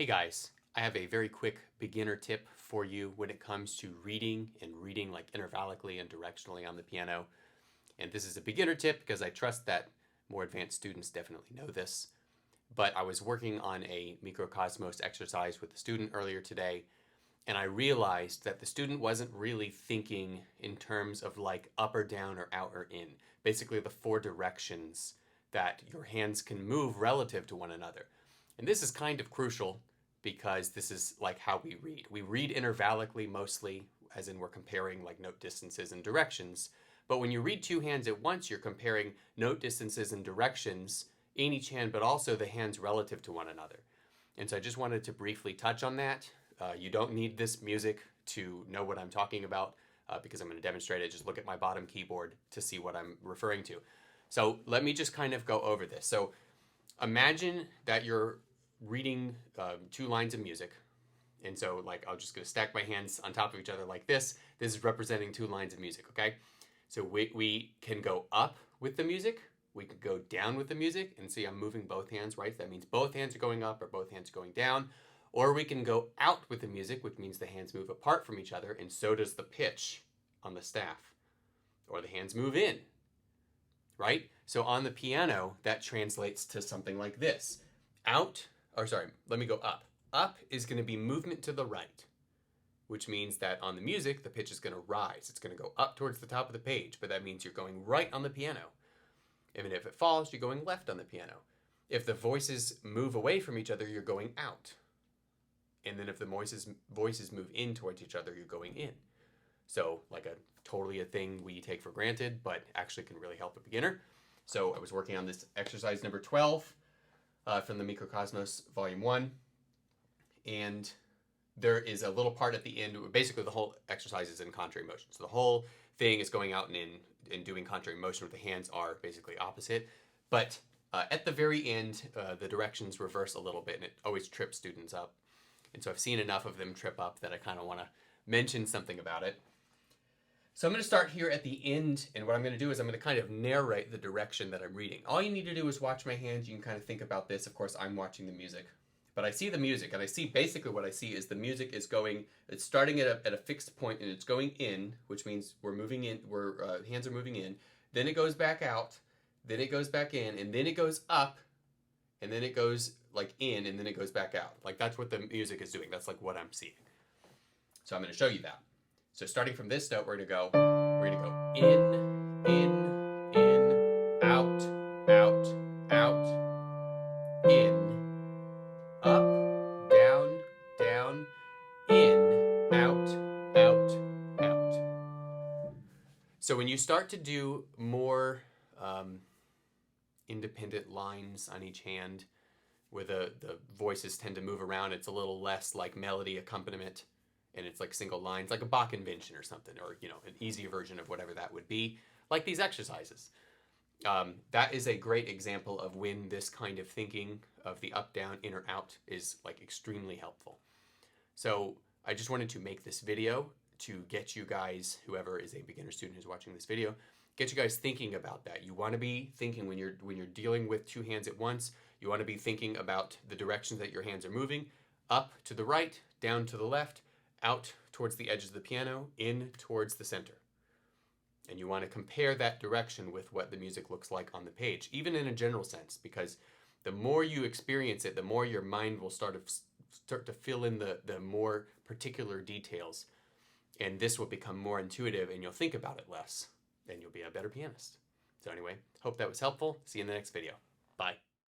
Hey guys, I have a very quick beginner tip for you when it comes to reading and reading like intervallically and directionally on the piano. And this is a beginner tip because I trust that more advanced students definitely know this. But I was working on a Mikrokosmos exercise with a student earlier today, and I realized that the student wasn't really thinking in terms of like up or down or out or in. Basically the four directions that your hands can move relative to one another. And this is kind of crucial because this is like how we read. We read intervallically mostly, as in we're comparing like note distances and directions. But when you read two hands at once, you're comparing note distances and directions in each hand, but also the hands relative to one another. And so I just wanted to briefly touch on that. You don't need this music to know what I'm talking about because I'm going to demonstrate it. Just look at my bottom keyboard to see what I'm referring to. So let me just kind of go over this. So imagine that you're reading two lines of music. And so like I'm just going to stack my hands on top of each other like this. This is representing two lines of music, okay? So we can go up with the music. We could go down with the music, and see I'm moving both hands, right? That means both hands are going up or both hands are going down. Or we can go out with the music, which means the hands move apart from each other, and so does the pitch on the staff. Or the hands move in, right? So on the piano, that translates to something like this. Let me go up. Up is going to be movement to the right, which means that on the music, the pitch is going to rise. It's going to go up towards the top of the page, but that means you're going right on the piano. Even if it falls, you're going left on the piano. If the voices move away from each other, you're going out. And then if the voices move in towards each other, you're going in. So like totally a thing we take for granted, but actually can really help a beginner. So I was working on this exercise number 12 from the Mikrokosmos Volume 1. And there is a little part at the end. Basically, the whole exercise is in contrary motion. So the whole thing is going out and in and doing contrary motion where the hands are basically opposite. But at the very end, the directions reverse a little bit, and it always trips students up. And so I've seen enough of them trip up that I kind of want to mention something about it. So I'm going to start here at the end, and what I'm going to do is I'm going to kind of narrate the direction that I'm reading. All you need to do is watch my hands. You can kind of think about this. Of course, I'm watching the music. But I see the music, and I see basically what I see is the music is going, it's starting at a fixed point, and it's going in, which means we're moving in, hands are moving in. Then it goes back out, then it goes back in, and then it goes up, and then it goes like in, and then it goes back out. Like that's what the music is doing. That's like what I'm seeing. So I'm going to show you that. So starting from this note, we're going to go in, out, out, out, in, up, down, down, in, out, out, out. So when you start to do more independent lines on each hand, where the voices tend to move around, it's a little less like melody accompaniment, and it's like single lines, like a Bach invention or something, or an easier version of whatever that would be, like these exercises. That is a great example of when this kind of thinking of the up, down, in, or out is like extremely helpful. So I just wanted to make this video to get you guys, whoever is a beginner student who's watching this video, get you guys thinking about that. You want to be thinking when you're dealing with two hands at once, you want to be thinking about the directions that your hands are moving, up to the right, down to the left, out towards the edges of the piano, in towards the center. And you want to compare that direction with what the music looks like on the page, even in a general sense, because the more you experience it, the more your mind will start to fill in the more particular details. And this will become more intuitive, and you'll think about it less, and you'll be a better pianist. So anyway, hope that was helpful. See you in the next video. Bye.